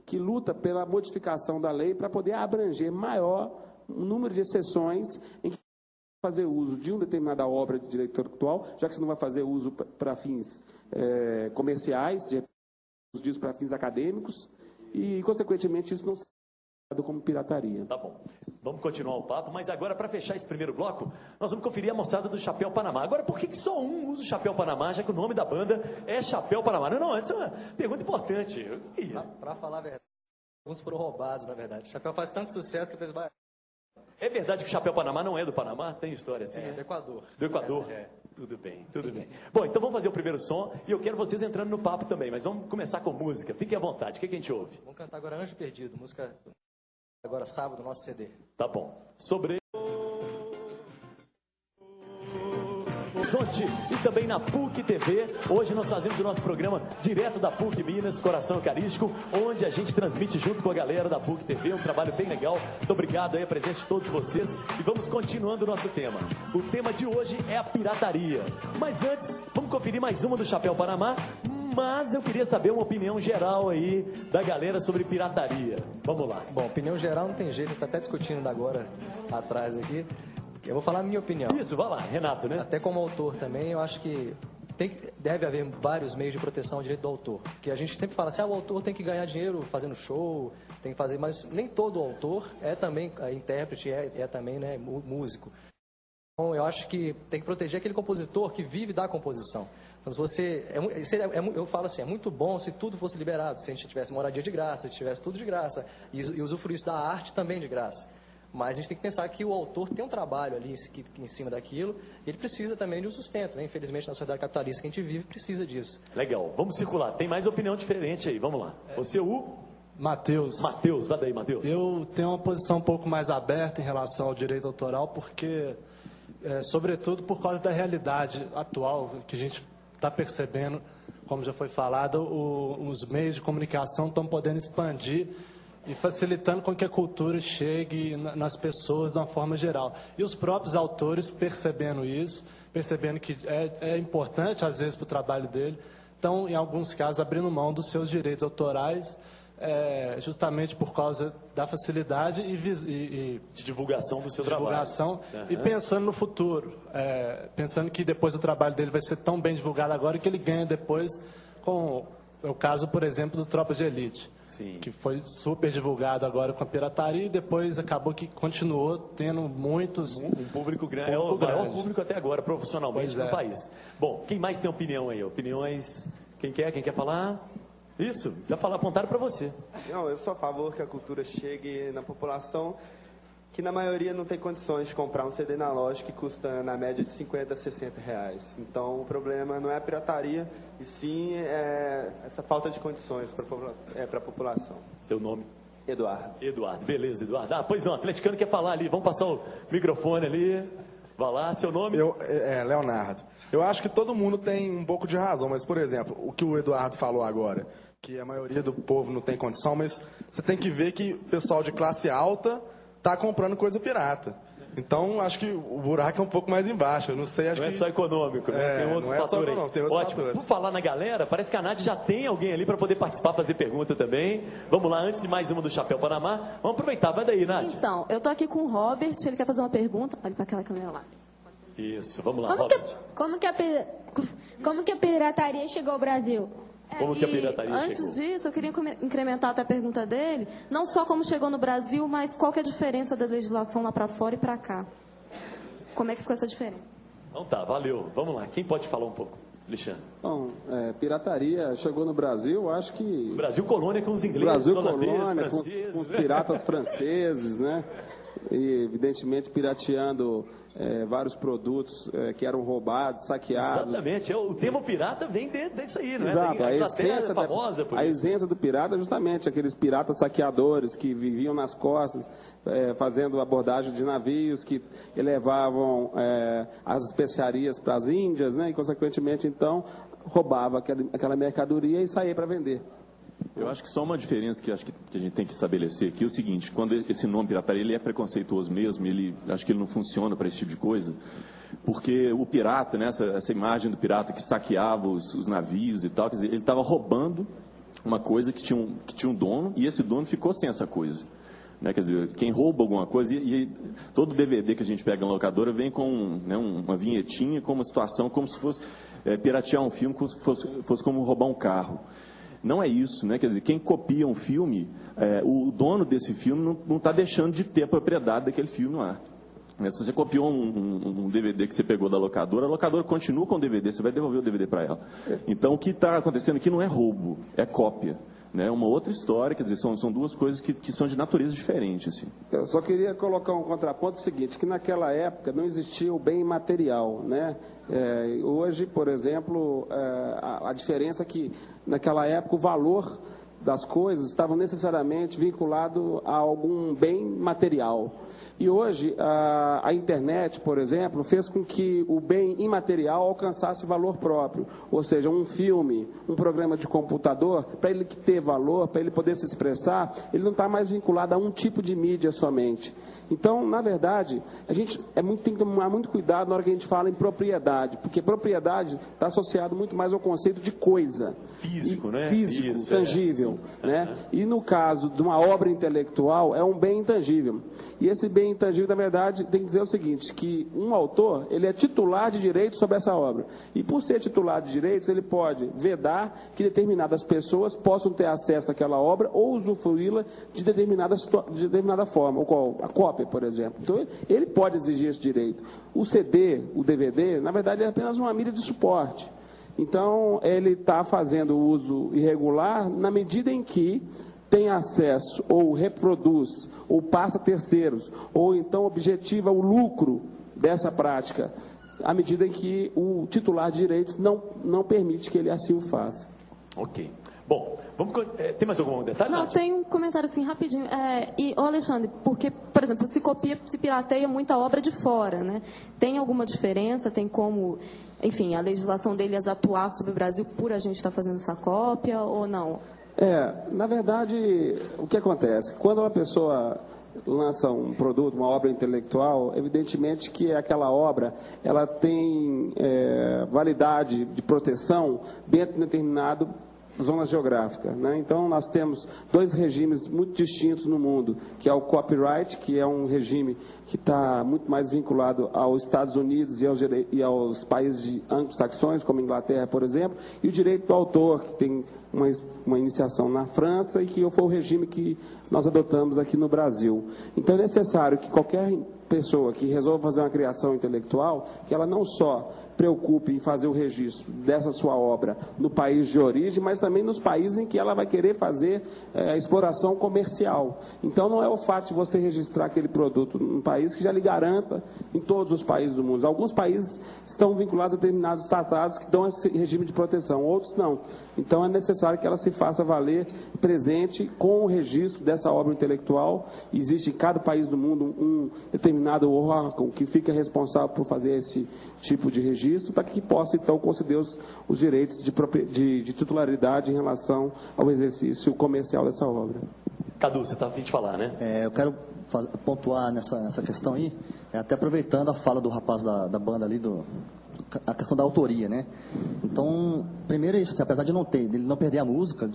que luta pela modificação da lei para poder abranger maior número de exceções em que fazer uso de uma determinada obra de direito intelectual, já que você não vai fazer uso para fins comerciais, disso para fins acadêmicos, e, consequentemente, isso não será como pirataria. Tá bom. Vamos continuar o papo, mas agora, para fechar esse primeiro bloco, nós vamos conferir a moçada do Chapéu Panamá. Agora, por que só um usa o Chapéu Panamá, já que o nome da banda é Chapéu Panamá? Não, essa é uma pergunta importante. Para falar a verdade, alguns foram roubados, na verdade. O Chapéu faz tanto sucesso que fez... É verdade que o Chapéu Panamá não é do Panamá? Tem história assim? É do Equador. Do Equador? Tudo bem, tudo bem. Bom, então vamos fazer o primeiro som e eu quero vocês entrando no papo também, mas vamos começar com música. Fiquem à vontade, o que a gente ouve? Vamos cantar agora Anjo Perdido, música agora sábado, nosso CD. Tá bom. Sobre Horizonte e também na PUC TV. Hoje nós fazemos o nosso programa direto da PUC Minas, Coração Eucarístico, onde a gente transmite junto com a galera da PUC TV, um trabalho bem legal. Muito obrigado aí a presença de todos vocês e vamos continuando o nosso tema. O tema de hoje é a pirataria. Mas antes, vamos conferir mais uma do Chapéu Panamá, mas eu queria saber uma opinião geral aí da galera sobre pirataria. Vamos lá. Bom, opinião geral não tem jeito, a gente tá até discutindo agora atrás aqui. Eu vou falar a minha opinião. Isso, vai lá, Renato, né? Até como autor também, eu acho que deve haver vários meios de proteção ao direito do autor. Que a gente sempre fala assim, o autor tem que ganhar dinheiro fazendo show, tem que fazer, mas nem todo autor é também intérprete, é também, né, músico. Então, eu acho que tem que proteger aquele compositor que vive da composição. Então, se você... eu falo assim, é muito bom se tudo fosse liberado, se a gente tivesse moradia de graça, se tivesse tudo de graça, e usufruísse da arte também de graça. Mas a gente tem que pensar que o autor tem um trabalho ali em cima daquilo, e ele precisa também de um sustento, né? Infelizmente, na sociedade capitalista que a gente vive, precisa disso. Legal, vamos circular. Tem mais opinião diferente aí, vamos lá. Você, Matheus. Matheus, vai daí, Matheus. Eu tenho uma posição um pouco mais aberta em relação ao direito autoral, porque, sobretudo por causa da realidade atual, que a gente está percebendo, como já foi falado, os meios de comunicação estão podendo expandir e facilitando com que a cultura chegue nas pessoas de uma forma geral. E os próprios autores percebendo isso, percebendo que é importante, às vezes, para o trabalho dele, estão, em alguns casos, abrindo mão dos seus direitos autorais, justamente por causa da facilidade e de divulgação do seu divulgação, trabalho. E pensando no futuro, pensando que depois o trabalho dele vai ser tão bem divulgado agora que ele ganha depois com o caso, por exemplo, do Tropa de Elite. Sim. Que foi super divulgado agora com a pirataria e depois acabou que continuou tendo muitos... Um público grande, é o maior público até agora, profissionalmente, no país. Bom, quem mais tem opinião aí? Opiniões... Quem quer falar? Isso, já apontaram para você. Não, eu sou a favor que a cultura chegue na população que na maioria não tem condições de comprar um CD na loja que custa na média de 50 a 60 reais. Então o problema não é a pirataria, e sim essa falta de condições para a população. Seu nome? Eduardo. Eduardo, beleza, Eduardo. Pois não, atleticano quer falar ali, vamos passar o microfone ali. Vai lá, seu nome? Leonardo. Eu acho que todo mundo tem um pouco de razão, mas, por exemplo, o que o Eduardo falou agora, que a maioria do povo não tem condição, mas você tem que ver que o pessoal de classe alta está comprando coisa pirata. Então, acho que o buraco é um pouco mais embaixo. Eu não sei, acho não que... é só econômico, né? Tem outro fator aí. Não, tem outros Ótimo. fatores. Por falar na galera, parece que a Nádia já tem alguém ali para poder participar, fazer pergunta também. Vamos lá, antes de mais uma do Chapéu Panamá. Vamos aproveitar, vai daí, Nádia. Então, eu tô aqui com o Robert, ele quer fazer uma pergunta. Olha para aquela câmera lá. Isso, vamos lá, Robert. Como que a pirataria chegou ao Brasil? Como que a pirataria antes disso, eu queria incrementar até a pergunta dele, não só como chegou no Brasil, mas qual que é a diferença da legislação lá para fora e para cá? Como é que ficou essa diferença? Então tá, valeu. Vamos lá, quem pode falar um pouco? Alexandre. Bom, pirataria chegou no Brasil, acho que... Brasil colônia com os ingleses, Brasil colônia, com os piratas franceses, né? E, evidentemente, pirateando vários produtos que eram roubados, saqueados. Exatamente, o termo pirata vem disso aí, né? Exato, a essência famosa por a isso. essência do pirata é justamente aqueles piratas saqueadores que viviam nas costas, fazendo abordagem de navios que levavam as especiarias para as Índias, né? E, consequentemente, então, roubava aquela mercadoria e saía para vender. Eu acho que só uma diferença que acho que a gente tem que estabelecer aqui é o seguinte: quando esse nome pirataria ele é preconceituoso mesmo, acho que ele não funciona para esse tipo de coisa, porque o pirata, né, essa imagem do pirata que saqueava os navios e tal, quer dizer, ele estava roubando uma coisa que tinha um dono e esse dono ficou sem essa coisa. Né? Quer dizer, quem rouba alguma coisa, e todo DVD que a gente pega na locadora vem com, né, uma vinhetinha, com uma situação como se fosse piratear um filme, como se fosse como roubar um carro. Não é isso, né? Quer dizer, quem copia um filme, o dono desse filme não está deixando de ter a propriedade daquele filme lá. Se você copiou um DVD que você pegou da locadora, a locadora continua com o DVD, você vai devolver o DVD para ela. Então, o que está acontecendo aqui não é roubo, é cópia. Né? Uma outra história, quer dizer, são duas coisas que são de natureza diferente. Assim. Eu só queria colocar um contraponto seguinte, que naquela época não existia o bem material. Né? Hoje, por exemplo, a diferença é que naquela época o valor das coisas estava necessariamente vinculado a algum bem material. E hoje, a internet, por exemplo, fez com que o bem imaterial alcançasse valor próprio. Ou seja, um filme, um programa de computador, para ele ter valor, para ele poder se expressar, ele não está mais vinculado a um tipo de mídia somente. Então, na verdade, a gente tem que tomar muito cuidado na hora que a gente fala em propriedade, porque propriedade está associado muito mais ao conceito de coisa. Físico, né? Físico, Isso, tangível. Né? E no caso de uma obra intelectual, é um bem intangível. E esse bem intangível, na verdade, tem que dizer o seguinte, que um autor, ele é titular de direitos sobre essa obra. E por ser titular de direitos, ele pode vedar que determinadas pessoas possam ter acesso àquela obra ou usufruí-la de determinada forma, ou a cópia, por exemplo. Então, ele pode exigir esse direito. O CD, o DVD, na verdade, é apenas uma mídia de suporte. Então, ele está fazendo uso irregular na medida em que tem acesso, ou reproduz, ou passa a terceiros, ou então objetiva o lucro dessa prática, à medida em que o titular de direitos não permite que ele assim o faça. Ok. Bom, tem mais algum detalhe? Não, tem um comentário assim, rapidinho. Alexandre, porque, por exemplo, se pirateia muita obra de fora, né? Tem alguma diferença? Tem como, enfim, a legislação deles atuar sobre o Brasil por a gente estar fazendo essa cópia ou não? Na verdade, o que acontece? Quando uma pessoa lança um produto, uma obra intelectual, evidentemente que aquela obra ela tem validade de proteção dentro de determinado zona geográfica. Né? Então, nós temos dois regimes muito distintos no mundo, que é o copyright, que é um regime que está muito mais vinculado aos Estados Unidos e aos países anglo-saxões, como a Inglaterra, por exemplo, e o direito do autor, que tem uma iniciação na França e que foi o regime que nós adotamos aqui no Brasil. Então, é necessário que qualquer pessoa que resolva fazer uma criação intelectual, que ela não só preocupe em fazer o registro dessa sua obra no país de origem, mas também nos países em que ela vai querer fazer a exploração comercial. Então, não é o fato de você registrar aquele produto num país que já lhe garanta em todos os países do mundo. Alguns países estão vinculados a determinados tratados que dão esse regime de proteção, outros não. Então, é necessário que ela se faça valer presente com o registro dessa obra intelectual. Existe em cada país do mundo um determinado órgão que fica responsável por fazer esse tipo de registro, para que possa, então, conceder os direitos de titularidade em relação ao exercício comercial dessa obra. Cadu, você está a fim de falar, né? Eu quero pontuar nessa questão aí, até aproveitando a fala do rapaz da banda ali, a questão da autoria, né? Então, primeiro é isso, apesar de ele não perder a música,